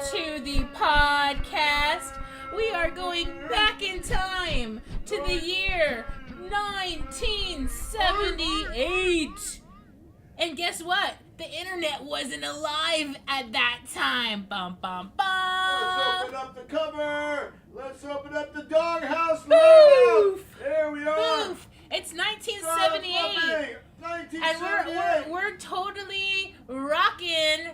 to the podcast. We are going back in time to the year 1978. And guess what? The internet wasn't alive at that time. Bum, bum, bum. Let's open up the cover. Let's open up the doghouse. Boof. There we are. Boof. It's 1978. 1978. And we're totally rocking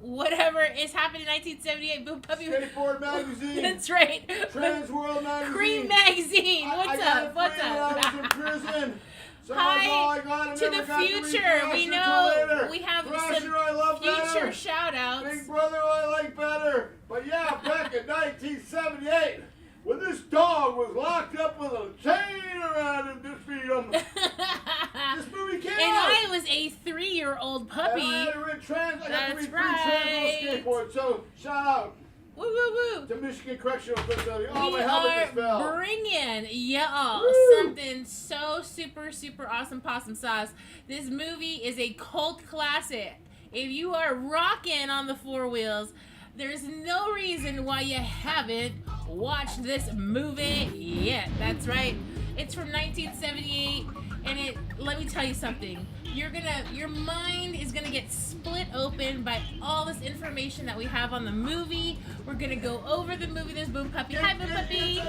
whatever is happening in 1978. Boom Puppy. Skateboard magazine. That's right. Trans World magazine. Cream magazine. What's up? What's I was in up? prison. So Hi to the future. We know we have Thrasher, some future shout outs. Big Brother I like better. But yeah, back in 1978, when this dog was locked up with a chain around him to feed him, this movie came and out. I was a 3-year-old puppy. And I had to read trans. I got to That's read right. three trans on skateboard. So shout out Woo woo woo. to Michigan Correctional Facility. Oh, We my helmet just fell. are bringing y'all Woo. something so super awesome possum sauce. This movie is a cult classic. If you are rocking on the four wheels, there's no reason why you haven't watched this movie yet. That's right. It's from 1978, and let me tell you something. Your mind is gonna get split open by all this information that we have on the movie. We're gonna go over the movie. There's Boom Puppy. Hi, Boom Puppy.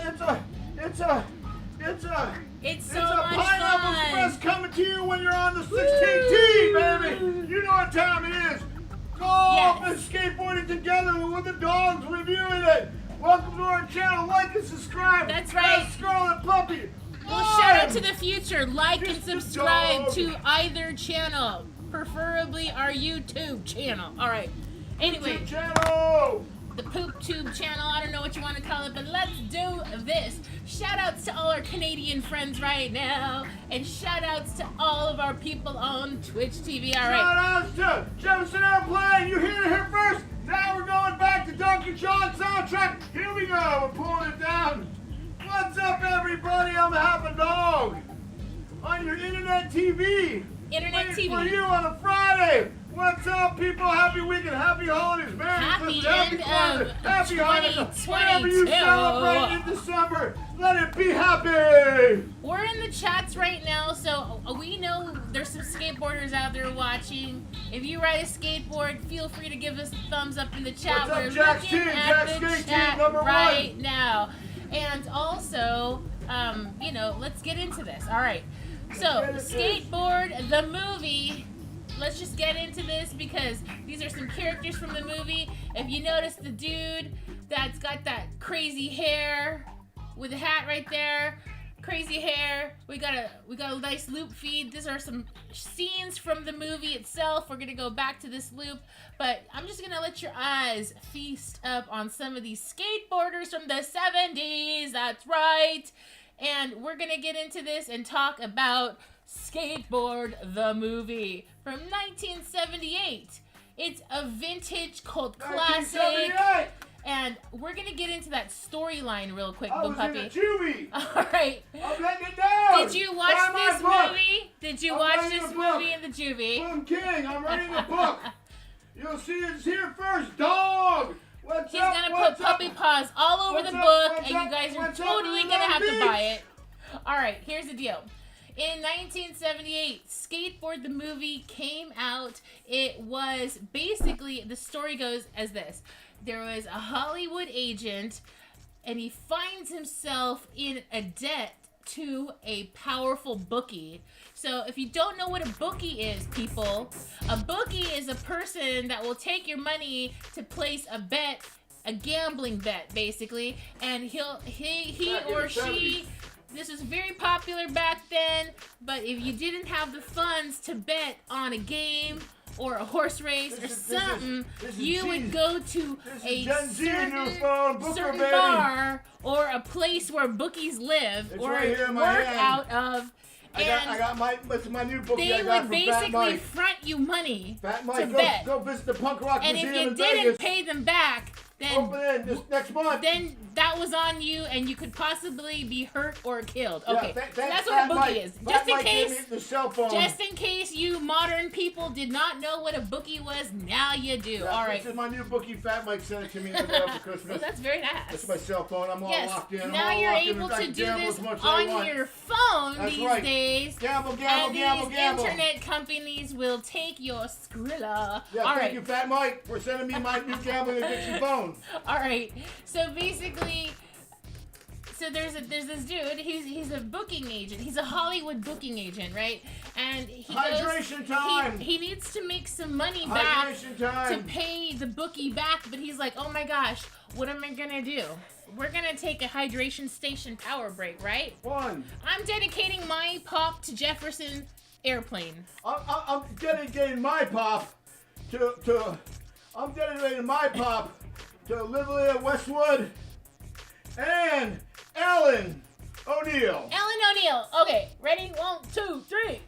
It's So a much Pineapple fun. Express coming to you when you're on the 16T, baby. You know what time it is. Golf and skateboarding together with the dogs reviewing it. Welcome to our channel. Like and subscribe. That's right. Scarlet Puppy. Well, shout out to the future. Like and Just the subscribe dog. to either channel, preferably our YouTube channel. All right. Anyway, YouTube channel. the Poop Tube channel. I don't know what you want to call it, but let's do this. Shout outs to all our Canadian friends right now, and shout outs to all of our people on Twitch TV. All right. Shout outs to Jefferson Airplane. You hear it here first. Now we're going back to Donkey Kong soundtrack. Here we go. We're pulling it down. What's up, everybody? I'm a Happy Dog on your internet TV. Internet Waiting TV. for you on a Friday. What's up, people? Happy weekend, happy holidays, Merry Happy Christmas, end Kwanzaa, of happy Hanukkah, 2022. whatever you celebrate in December. Let it be happy. We're in the chats right now, so we know there's some skateboarders out there watching. If you ride a skateboard, feel free to give us a thumbs up in the chat. What's up, We're Jack's looking team? at Jack's the skate chat team, number right one. now. And also, let's get into this. All right. So, Skateboard, the movie. Let's just get into this because these are some characters from the movie. If you notice the dude that's got that crazy hair with the hat right there, crazy hair. We got a nice loop feed. These are some scenes from the movie itself. We're gonna go back to this loop, but I'm just gonna let your eyes feast up on some of these skateboarders from the 70s. That's right. And we're gonna get into this and talk about Skateboard the movie from 1978. It's a vintage cult classic. 1978. And we're gonna get into that storyline real quick, I Boom was in the Puppy. juvie. All right. I'm letting it down. Did you watch Buy my this book. movie? Did you I'm watch writing this a book. movie in the juvie? Boom King, I'm writing the book. You'll see it's here first. Dog. What's He's up? gonna put What's puppy up? paws all over What's the up? book, What's and you up? guys are What's up? totally Little gonna have to beach? buy it. All right, here's the deal. In 1978, Skateboard the movie came out. It was basically, the story goes as this. There was a Hollywood agent, and he finds himself in a debt to a powerful bookie. So if you don't know what a bookie is, people, a bookie is a person that will take your money to place a bet, a gambling bet, basically, and he Back in or the she. 70s. This was very popular back then, but if you didn't have the funds to bet on a game or a horse race or something, you would go to a certain bar or a place where bookies live It's or right here in my work hand. out of, I and got my new book. they I got would from Fat basically Mike. front you money Fat to Mike, bet. go visit the Punk Rock And if Museum you in didn't Vegas. pay them back, then Open in this next month. then that was on you and you could possibly be hurt or killed. Okay, Yeah, so that's what a bookie is. Just In case you modern people did not know what a bookie was, now you do. Yeah, all right. This is my new bookie. Fat Mike sent it to me the day after Christmas. Well, that's very nice. That's my cell phone. I'm all locked in. Now you're able to do this on your phone these days. Gamble. Internet companies will take your Skrilla. Yeah, all thank right. you, Fat Mike, for sending me my new gambling addiction phone. All right. So basically, there's this dude. He's a booking agent. He's a Hollywood booking agent, right? And Hydration time. He needs to make some money back Hydration time. to pay the bookie back, but he's like, oh my gosh, what am I gonna do? We're gonna take a hydration station power break, right? One. I'm dedicating my pop to Jefferson Airplane. I'm dedicating my pop to Olivia Westwood and Ellen O'Neill. Ellen O'Neill. Okay, ready? 1, 2, 3.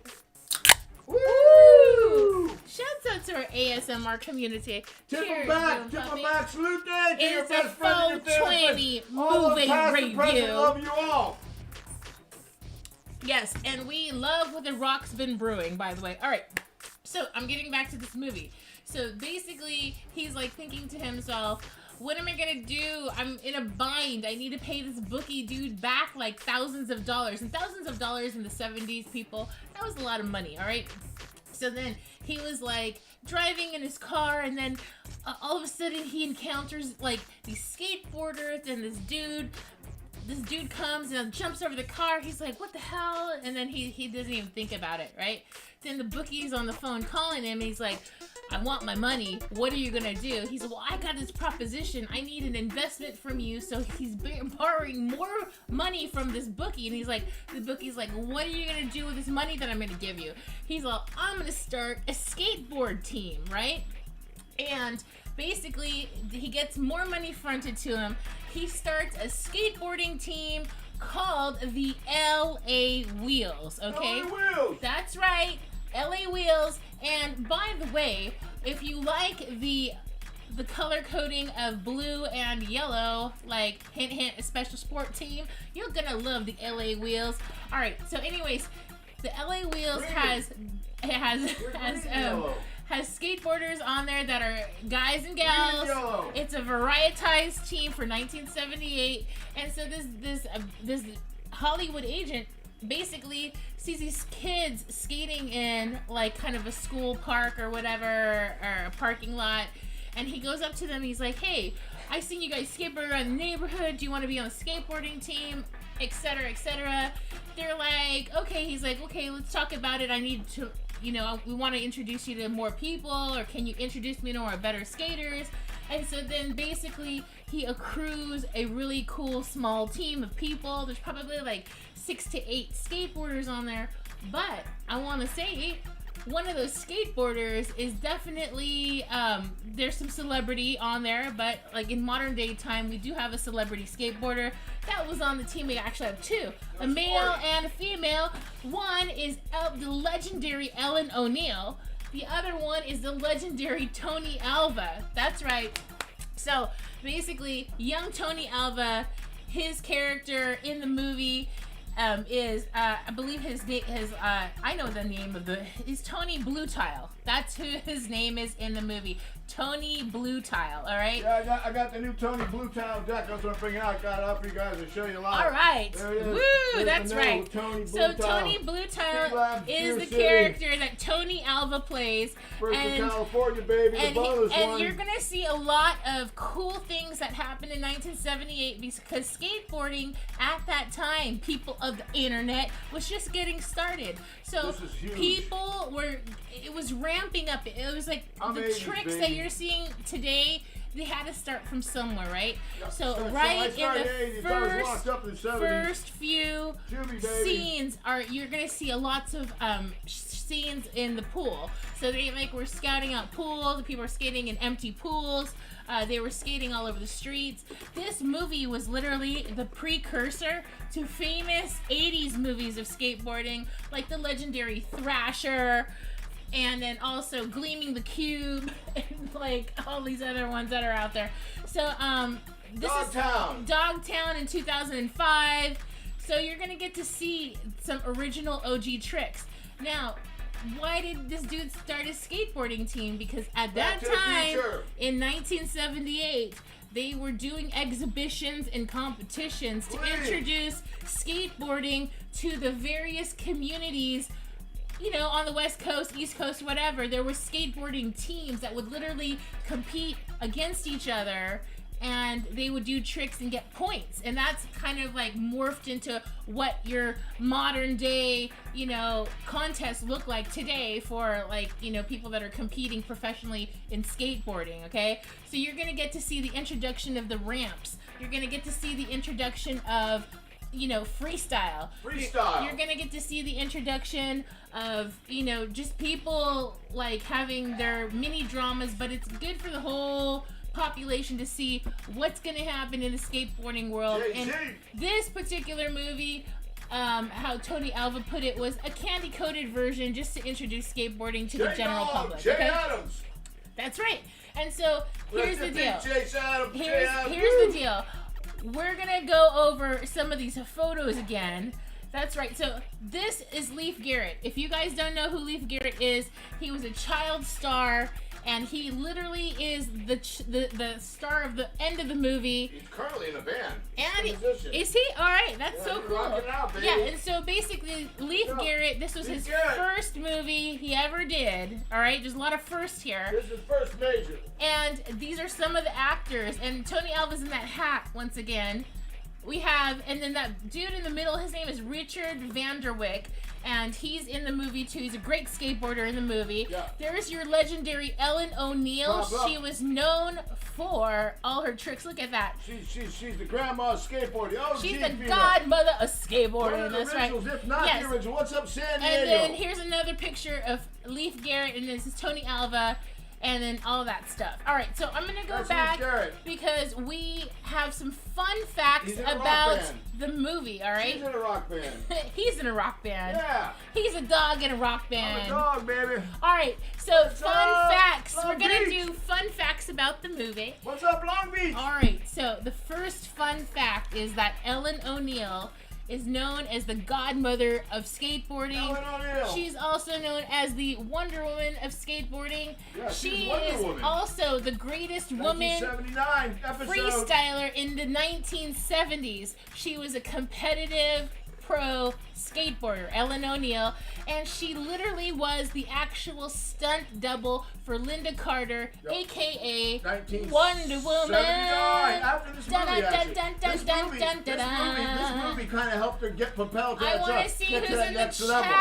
Woo! Shouts out to our ASMR community. Tip Cheers, them back, salute that. It's a 420 movie review. Love you all. Yes, and we love what The Rock's been brewing, by the way. All right, so I'm getting back to this movie. So basically, he's like thinking to himself, what am I gonna do? I'm in a bind. I need to pay this bookie dude back like thousands of dollars. And thousands of dollars in the 70s, people, that was a lot of money, all right? So then he was like driving in his car, and then all of a sudden he encounters like these skateboarders, and this dude comes and jumps over the car. He's like, what the hell? And then he doesn't even think about it, right? Then the bookie's on the phone calling him, and he's like, I want my money. What are you gonna do? He's like, well, I got this proposition. I need an investment from you. So he's borrowing more money from this bookie. And he's like, the bookie's like, what are you gonna do with this money that I'm gonna give you? He's like, I'm gonna start a skateboard team, right? And basically, he gets more money fronted to him. He starts a skateboarding team called the LA Wheels, okay? LA Wheels! That's right, LA Wheels. And by the way, if you like the color coding of blue and yellow, like hint hint, a special sport team, you're gonna love the LA Wheels. All right, so anyways, the LA Wheels has skateboarders on there that are guys and gals. It's a varietized team for 1978, and so this Hollywood agent basically sees these kids skating in like kind of a school park or whatever, or a parking lot, and he goes up to them and he's like, hey, I seen you guys skateboard around the neighborhood. Do you want to be on a skateboarding team? Etc. etc. They're like, okay. He's like, okay, let's talk about it. I need to, we want to introduce you to more people, or can you introduce me to more better skaters? And so then basically he accrues a really cool small team of people. There's probably like 6 to 8 skateboarders on there. But I want to say one of those skateboarders is definitely, there's some celebrity on there, but like in modern day time, we do have a celebrity skateboarder that was on the team. We actually have 2, a male and a female. One is the legendary Ellen O'Neill. The other one is the legendary Tony Alva. That's right. So basically, young Tony Alva, his character in the movie is I believe his name is I know the name of is Tony Blue Tile. That's who his name is in the movie. Tony Blue Tile, all right? Yeah, I got the new Tony Blue Tile deck. That's what I'm bringing out. Got it up for you guys to show you live. All right. There it is. Woo, There's that's right. Tony Blue Tile is the character that Tony Alva plays. First in California, baby, the bonus one. And you're going to see a lot of cool things that happened in 1978 because skateboarding at that time, people of the internet, was just getting started. So people it was ramping up. It was like the tricks that you're seeing today, they had to start from somewhere, right? Yep. So in the first few scenes you're gonna see lots of scenes in the pool. So they were scouting out pools. People were skating in empty pools. They were skating all over the streets. This movie was literally the precursor to famous 80s movies of skateboarding, like the legendary Thrasher, and then also Gleaming the Cube, and like all these other ones that are out there. So this Dogtown. is Dogtown in 2005. So you're gonna get to see some original OG tricks. Now, why did this dude start his skateboarding team? Because at Back that to the time, future. in 1978, they were doing exhibitions and competitions to Please. introduce skateboarding to the various communities, you know, on the West Coast, East Coast, whatever. There were skateboarding teams that would literally compete against each other, and they would do tricks and get points. And that's kind of like morphed into what your modern day, you know, contests look like today for, like, you know, people that are competing professionally in skateboarding, okay? So you're gonna get to see the introduction of the ramps. You're gonna get to see the introduction of, you know, freestyle. Freestyle. You're gonna get to see the introduction of, you know, just people like having their mini dramas, but it's good for the whole population to see what's gonna happen in the skateboarding world. Jay-Z. And this particular movie, how Tony Alva put it, was a candy-coated version just to introduce skateboarding to the general public. Jay Okay? Adams. That's right. And so here's the deal. Jay Adams. Here's the deal. We're gonna go over some of these photos again. That's right. So this is Leif Garrett. If you guys don't know who Leif Garrett is, he was a child star, and he literally is the star of the end of the movie. He's currently in a band. And He's a musician. is he? All right, that's so he's cool. rocking out, baby. Yeah, and so basically, Leif Yeah. Garrett, this was Leif his Garrett. first movie he ever did. All right, there's a lot of firsts here. This is first major. And these are some of the actors. And Tony Alva's in that hat once again. We have, and then that dude in the middle, his name is Richard Vanderwyck, and he's in the movie too. He's a great skateboarder in the movie. Yeah. There's your legendary Ellen O'Neill. Blah, blah. She was known for all her tricks. Look at that. She's the grandma of skateboarding. Oh, She's the godmother of skateboarding. One of the That's right. originals, if not Yes. the original. What's up, San Diego? And then here's another picture of Leif Garrett, and this is Tony Alva, and then all that stuff. All right, so I'm gonna go That's back Leif Garrett. because we have some fun facts He's in a rock about band. the movie. All right, She's in a rock band. he's in a rock band. Yeah. He's a dog in a rock I'm band. a dog, baby. All right, so fun up, facts. Long We're gonna Beach? do fun facts about the movie. What's up, Long Beach? All right, so the first fun fact is that Ellen O'Neill is known as the godmother of skateboarding. Ellen O'Neill. She's also known as the Wonder Woman of skateboarding. Yeah, she's she Wonder is Woman. also the greatest woman 1979 episode. freestyler in the 1970s. She was a competitive pro skateboarder, Ellen O'Neill, and she literally was the actual stunt double for Linda Carter, Yep. aka 1979. Wonder Woman. After this movie, Dun, dun, actually. dun, dun, This dun, movie- dun, this dun, movie kind of helped her get propelled to I that want to top, see get who's to that in the next chat. level.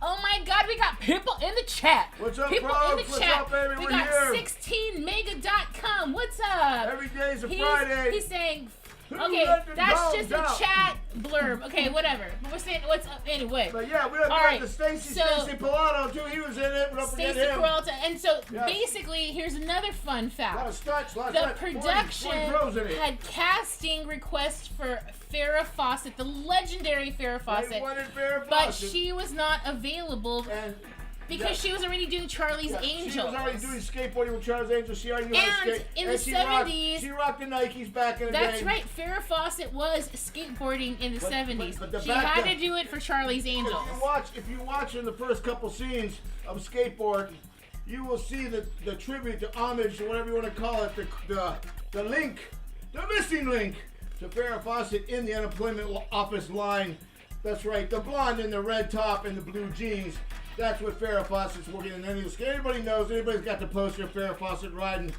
Oh my God, we got people in the chat. What's up, people bro? in the What's chat. up, baby? We We're got here. 16mega.com. What's up? Every day's a He's- Friday. He's saying, Who okay, let the that's dogs just out? a chat blurb. Okay, whatever. But we're saying what's up anyway. But yeah, we got right, the Stacy so- Pilato too. He was in it. But don't forget Stacey him. Peralta. And so Yes. basically, here's another fun A lot fact. of stunts. The production pros in it. had casting requests for Farrah Fawcett, the legendary Farrah They Fawcett, wanted Farrah but Fawcett. she was not available And because yeah. she was already doing Charlie's Yeah, Angels. She was already doing skateboarding with Charles Angels. She already knew how to And skate. in And the she 70s she rocked the Nikes back in the That's day. right. Farrah Fawcett was skateboarding in the But- 70s. but the She back had then- to do it for Charlie's Angels. If you watch in the first couple scenes of skateboard, you will see the tribute, the homage, or whatever you want to call it, the link, the missing link to Farrah Fawcett in the unemployment office line. That's right, the blonde in the red top and the blue jeans. That's what Farrah Fawcett's working in. Anybody knows, anybody's got the poster of Farrah Fawcett riding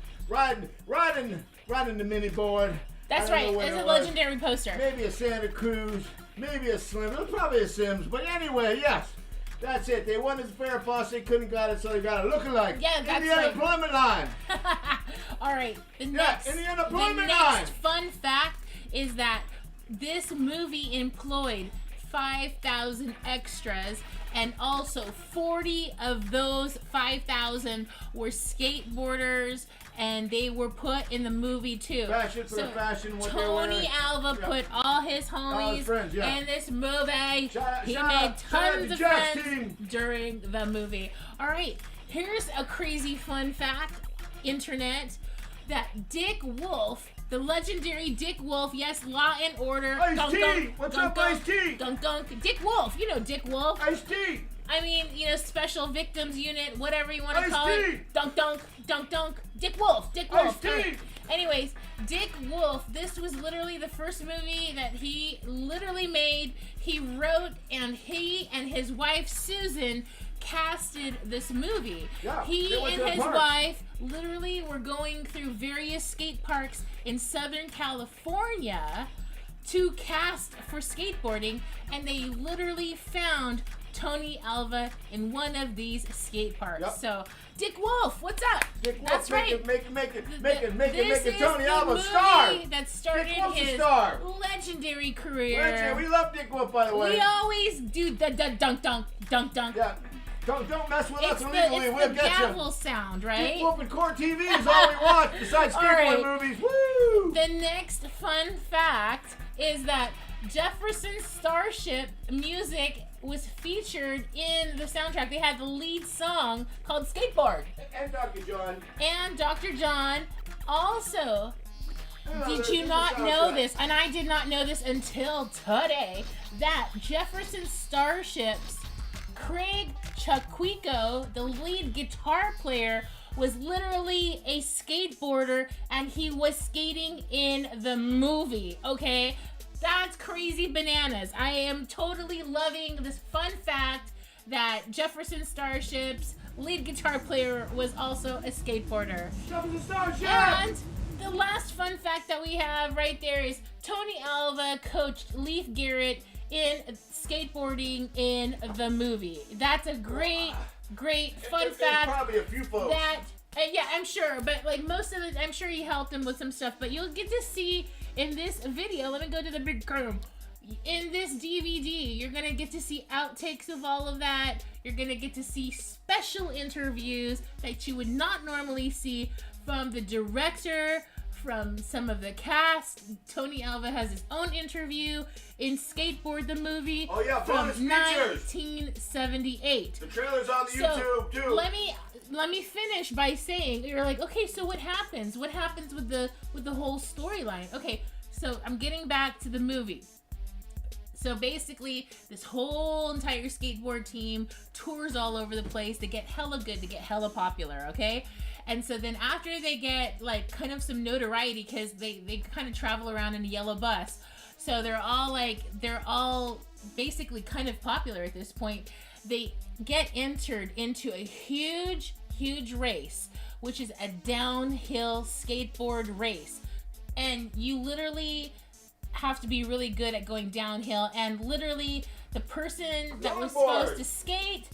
the mini board. That's I don't right. know what It's it a was. legendary poster. Maybe a Santa Cruz, maybe a Slim. It was probably a Sims, but anyway, yes. That's it. They wanted Farrah Fawcett, couldn't got it, so they got a lookalike. Yeah, in that's the right. unemployment line. All right. The Yeah, next, in the the unemployment next line. fun fact is that this movie employed 5,000 extras, and also 40 of those 5,000 were skateboarders and they were put in the movie too. Fashion for the fashion, what they're Tony wearing. Alva put all his homies friends, yeah. in this movie. He shout made out tons to of Jeff's friends team. during the movie. All right, here's a crazy fun fact, internet, that Dick Wolf, the legendary Dick Wolf, yes, Law and Order. Ice-T! What's up, Ice-T? Gunk, gunk. Dick Wolf, you know Dick Wolf. Ice-T! I mean, you know, Special Victims Unit, whatever you want to call it. Dunk, dunk, dunk, dunk. Dick Wolf. Dick Wolf. Ice-T! Anyways, Dick Wolf, this was literally the first movie that he literally made. He wrote, and he and his wife, Susan, casted this movie. Yeah, He went and to the his park. wife literally were going through various skate parks in Southern California to cast for skateboarding, and they literally found Tony Alva in one of these skate parks. Yep. So, Dick Wolf, what's up? Dick Wolf, That's right. Make This it is Tony the Alva movie star. that started Dick Wolf's a his star. legendary career. Legend. We love Dick Wolf, by the way. We always do the dunk, dunk, dunk, dunk. Yeah. Don't mess with It's us the, illegally. it's We'll the get gavel you. sound, Dick right? Wolf and Court TV is all we want besides All skateboard right. movies. Woo! The next fun fact is that Jefferson Starship music was featured in the soundtrack. They had the lead song called Skateboard. And Dr. John. And Dr. John also, did you it's not a know soundtrack. this? And I did not know this until today, that Jefferson Starship's Craig Chaquico, the lead guitar player, was literally a skateboarder, and he was skating in the movie, okay? That's crazy bananas. I am totally loving this fun fact that Jefferson Starship's lead guitar player was also a skateboarder. Jefferson Starship! And the last fun fact that we have right there is Tony Alva coached Leif Garrett in skateboarding in the movie. That's a great fun There's fact. probably a few folks. That yeah, I'm sure, but like most of it, I'm sure he helped him with some stuff. But you'll get to see in this video. Let me go to the big curve. In this DVD, you're gonna get to see outtakes of all of that. You're gonna get to see special interviews that you would not normally see from the director, from some of the cast. Tony Alva has his own interview in Skateboard the movie. Oh yeah, from bonus features. 1978. The trailer's on the So YouTube too. let me finish by saying, you're like, okay, so what happens? What happens with the whole storyline? Okay, so I'm getting back to the movie. So basically, this whole entire skateboard team tours all over the place. They get hella good, they get hella popular, okay? And so then after they get like kind of some notoriety, because they kind of travel around in a yellow bus. So they're all basically kind of popular at this point. They get entered into a huge race, which is a downhill skateboard race. And you literally have to be really good at going downhill, and literally the person that was supposed to skate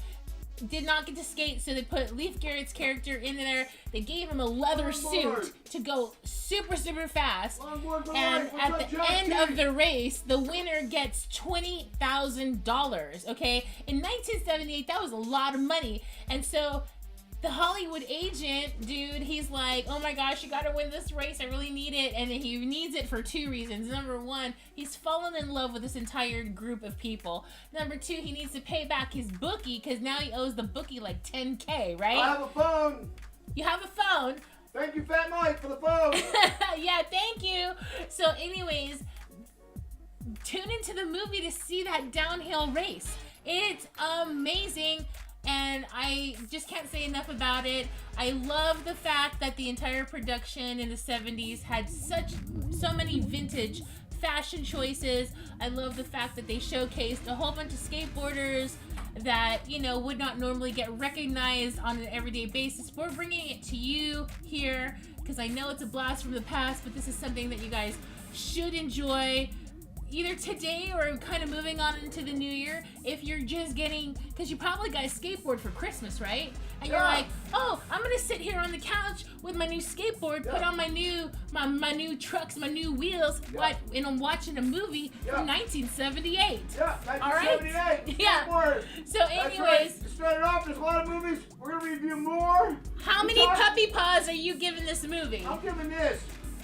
did not get to skate, so they put Leif Garrett's character in there. They gave him a leather suit to go super fast, and at the end of the race, the winner gets $20,000. Okay, in 1978, that was a lot of money. And so the Hollywood agent, dude, he's like, oh my gosh, you gotta win this race, I really need it. And he needs it for two reasons. Number one, he's fallen in love with this entire group of people. Number two, he needs to pay back his bookie, because now he owes the bookie like $10K, right? I have a phone. You have a phone. Thank you, Fat Mike, for the phone. Yeah, thank you. So anyways, tune into the movie to see that downhill race. It's amazing. And I just can't say enough about it. I love the fact that the entire production in the 70s had so many vintage fashion choices. I love the fact that they showcased a whole bunch of skateboarders that, you know, would not normally get recognized on an everyday basis. We're bringing it to you here because I know it's a blast from the past, but this is something that you guys should enjoy either today or kind of moving on into the new year. If you're just getting, because you probably got a skateboard for Christmas, right? And you're like, oh, I'm gonna sit here on the couch with my new skateboard, put on my new trucks, my new wheels, and I'm watching a movie from 1978. Yeah, 1978. All right? Yeah. Skateboard. So That's anyways, right. To start it off, there's a lot of movies. We're gonna review more. how How many puppy paws are you giving this movie? I'm giving this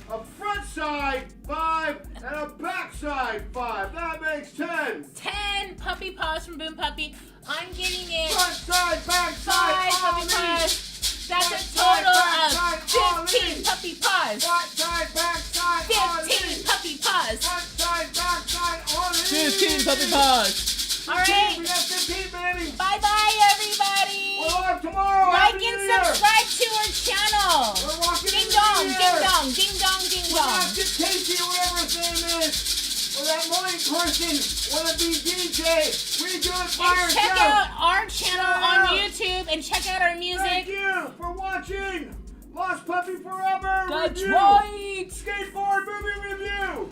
a front side 5 and a back side 5. That makes 10. 10 puppy paws from Boom Puppy. I'm getting it Front side, back 5 side, puppy all paws. That's a Front total side, of back side, 15 puppy paws. Front side, back side, 15 puppy paws. Front side, back side, all 15 puppy paws. All right. We got 15, baby. Bye-bye, everybody. We're live tomorrow. Like Happy and New Year. subscribe to our channel. We're walking Ding into dong, the ding year. dong, ding dong, ding We're dong. not just Casey or whatever his name is. Or that morning person wanna be DJ. We do it by And check ourselves. out our channel on Yeah. YouTube and check out our Thank music. you for watching Lost Puppy Forever That's review. right. Skateboard movie review.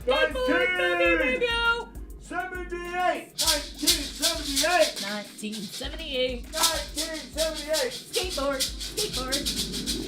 Skateboard movie review. 1978. 1978. 1978. 1978. Skateboard, skateboard.